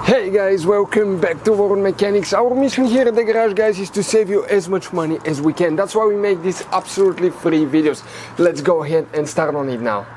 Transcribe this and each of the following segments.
Hey guys, welcome back to World Mechanics. Our mission here at the garage, guys, is to save you as much money as we can. That's why we make these absolutely free videos. Let's go ahead and start on it now.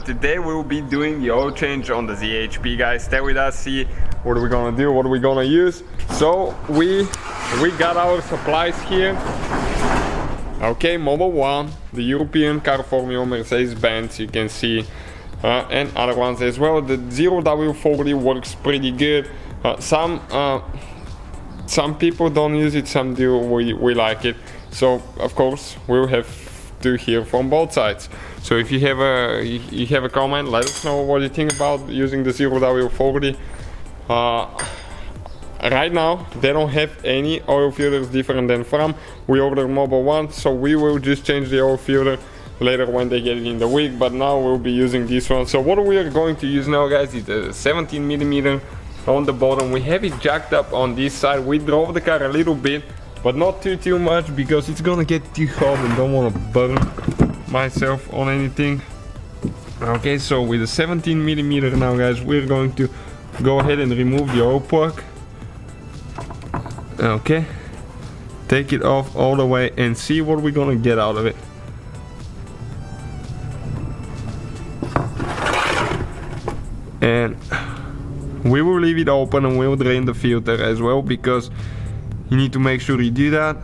Today we will be doing the oil change on the ZHP, guys. Stay with us, see what are we gonna do, what are we gonna use. So we got our supplies here. Okay, Model 1, the European car formula, Mercedes-Benz, you can see, and other ones as well. The 0W40 works pretty good. Some people don't use it, some do. We like it. So of course we'll have to hear from both sides. So if you have a comment, let us know what you think about using the 0W40. Right now they don't have any oil filters different than from. We ordered Model 1, so we will just change the oil filter later when they get it in the week, but now we'll be using this one. So what we are going to use now, guys, is a 17mm on the bottom. We have it jacked up on this side. We drove the car a little bit, but not too much, because it's gonna get too hot and don't want to burn myself on anything. Okay, so with a 17mm now, guys, we're going to go ahead and remove the oil plug. Okay, take it off all the way and see what we're gonna get out of it. And we will leave it open and we'll drain the filter as well, because you need to make sure you do that,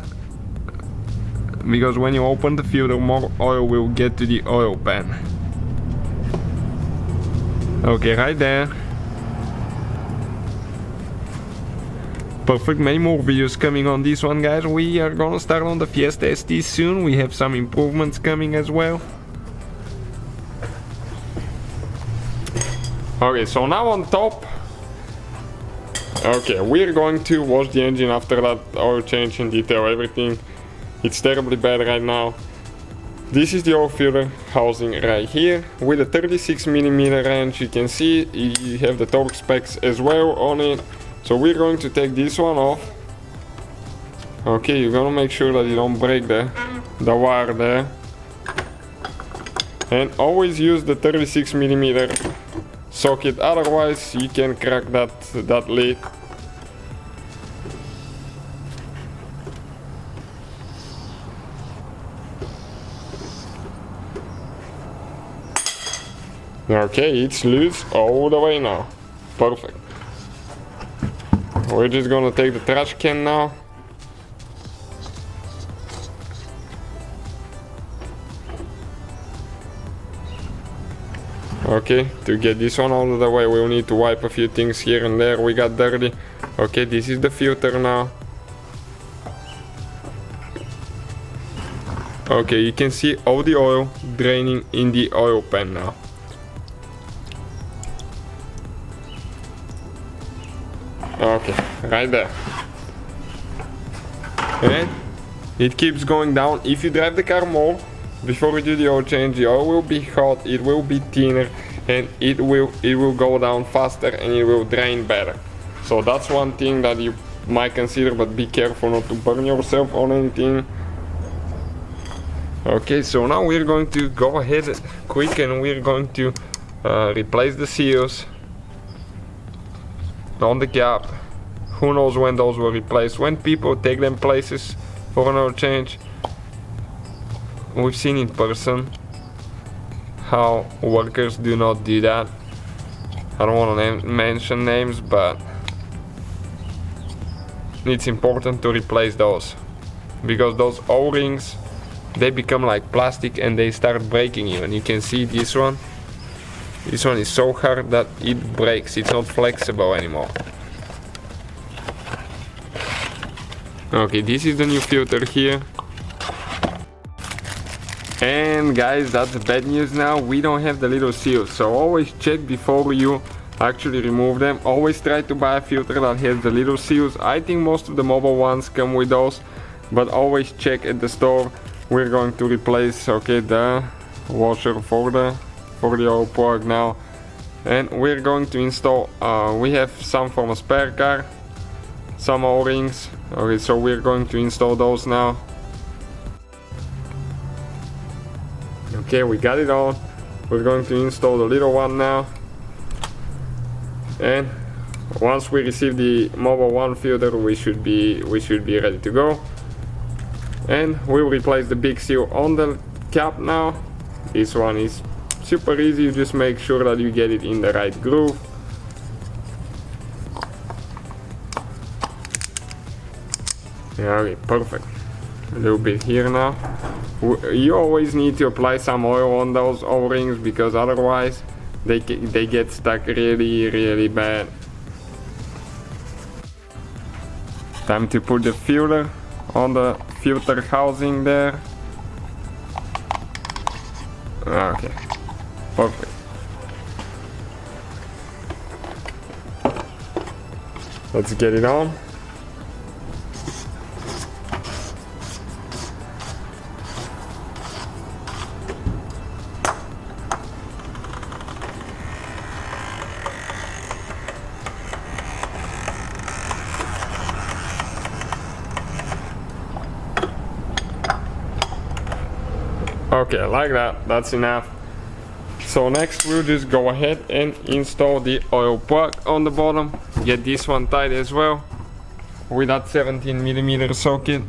because when you open the filter, more oil will get to the oil pan. Okay, right there. Perfect. Many more videos coming on this one, guys. We are gonna start on the Fiesta ST soon. We have some improvements coming as well. Okay, so now on top. Okay, we're going to wash the engine after that oil change in detail, everything. It's terribly bad right now. This is the oil filter housing right here with a 36mm wrench. You can see you have the torque specs as well on it. So we're going to take this one off. Okay, you're gonna make sure that you don't break the wire there. And always use the 36mm socket, otherwise you can crack that lid. Okay, it's loose all the way now. Perfect. We're just gonna take the trash can now. Okay, to get this one out of the way, we'll need to wipe a few things here and there. We got dirty. Okay, this is the filter now. Okay, you can see all the oil draining in the oil pan now. Okay, right there. And it keeps going down. If you drive the car more before we do the oil change, the oil will be hot, it will be thinner, and it will go down faster and it will drain better. So that's one thing that you might consider, but be careful not to burn yourself on anything. Okay, so now we're going to go ahead quick and we're going to replace the seals on the cap. Who knows when those were replaced. When people take them places for an oil change, we've seen in person how workers do not do that. I don't want to mention names, but it's important to replace those, because those O-rings, they become like plastic and they start breaking even. You can see this one. This one is so hard that it breaks, it's not flexible anymore. Okay, this is the new filter here. And guys, that's the bad news now. We don't have the little seals, so always check before you actually remove them. Always try to buy a filter that has the little seals. I think most of the mobile ones come with those, but always check at the store. We're going to replace, okay, the washer for the oil plug now, and we're going to install we have some from a spare car, some O-rings. Okay, so we're going to install those now. Okay, we got it all. We're going to install the little one now, and once we receive the mobile one filter, we should be ready to go. And we'll replace the big seal on the cap now. This one is super easy, you just make sure that you get it in the right groove. Yeah, okay, perfect. A little bit here now. You always need to apply some oil on those O-rings because otherwise they get stuck really bad. Time to put the filter on the filter housing there. Okay, perfect. Let's get it on. Okay, like that, that's enough. So next we'll just go ahead and install the oil plug on the bottom. Get this one tight as well with that 17mm socket.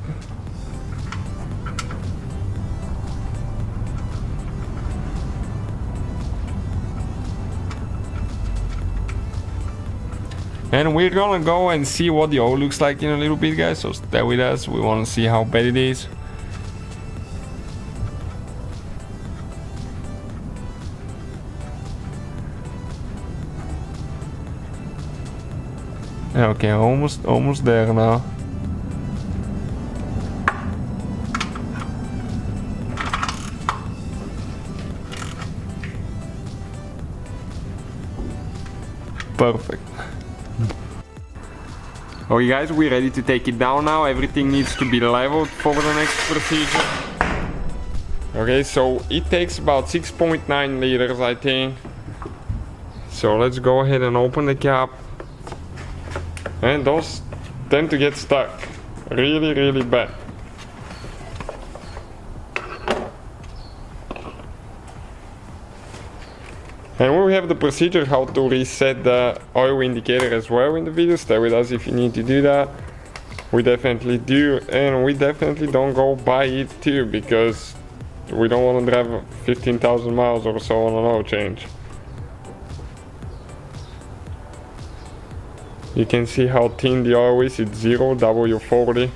And we're gonna go and see what the oil looks like in a little bit, guys, so stay with us. We wanna see how bad it is. Okay, almost there now. Perfect. Okay guys, we're ready to take it down now. Everything needs to be leveled for the next procedure. Okay, so it takes about 6.9 liters, I think. So let's go ahead and open the cap. And those tend to get stuck really bad. And we have the procedure how to reset the oil indicator as well in the video. Stay with us if you need to do that. We definitely do, and we definitely don't go buy it too because we don't want to drive 15,000 miles or so on an oil change. You can see how thin the oil is, it's 0 W40.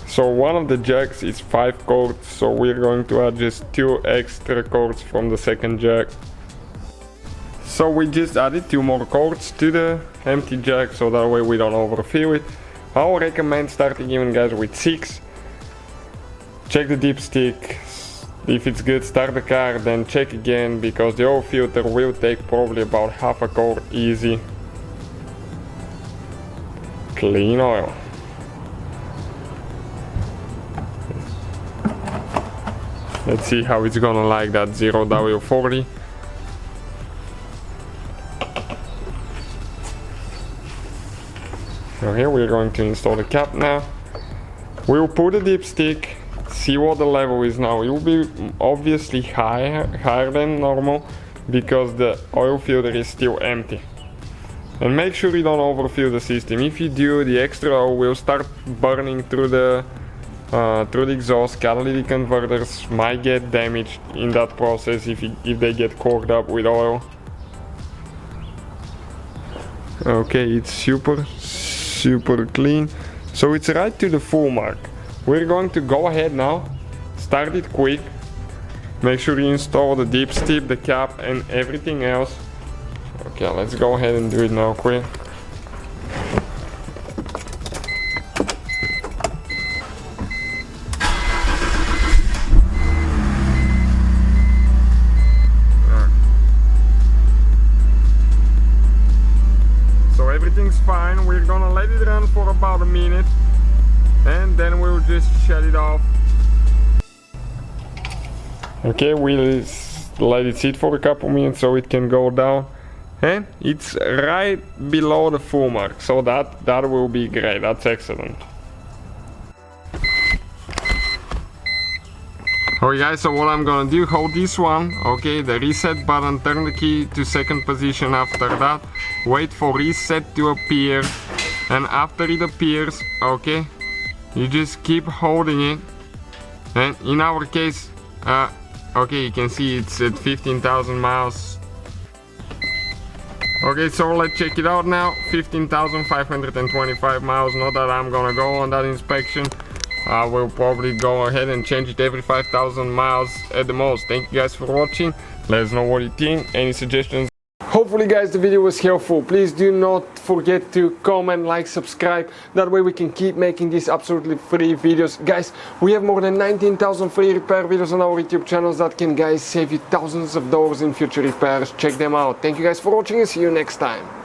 So one of the jacks is 5 quarts, so we're going to add just 2 extra quarts from the second jack. So we just added 2 more quarts to the empty jack, so that way we don't overfill it. I would recommend starting even, guys, with 6. Check the dipstick. If it's good, start the car, then check again, because the oil filter will take probably about half a quart easy. Clean oil. Let's see how it's gonna like that 0 W40. So here we're going to install the cap now. We'll put the dipstick, see what the level is now. It will be obviously higher than normal because the oil filter is still empty. And make sure you don't overfill the system. If you do, the extra oil will start burning through the exhaust. Catalytic converters might get damaged in that process if they get corked up with oil. Okay, it's super clean. So it's right to the full mark. We're going to go ahead now, start it quick. Make sure you install the dipstick, the cap, and everything else. Okay, let's go ahead and do it now quick. So everything's fine. We're gonna let it run for about a minute and then we'll just shut it off. Okay, we'll let it sit for a couple minutes so it can go down. and it's right below the full mark, so that will be great. That's excellent. Okay guys, so what I'm gonna do, hold this one, okay, the reset button, turn the key to second position. After that, wait for reset to appear, and after it appears, okay, you just keep holding it, and in our case, okay, you can see it's at 15,000 miles. Okay, so let's check it out now. 15,525 miles. Not that I'm gonna go on that inspection. I will probably go ahead and change it every 5,000 miles at the most. Thank you guys for watching. Let us know what you think. Any suggestions? Hopefully guys the video was helpful. Please do not forget to comment, like, subscribe. That way we can keep making these absolutely free videos. Guys, we have more than 19,000 free repair videos on our YouTube channels that can, guys, save you thousands of dollars in future repairs. Check them out. Thank you guys for watching and see you next time.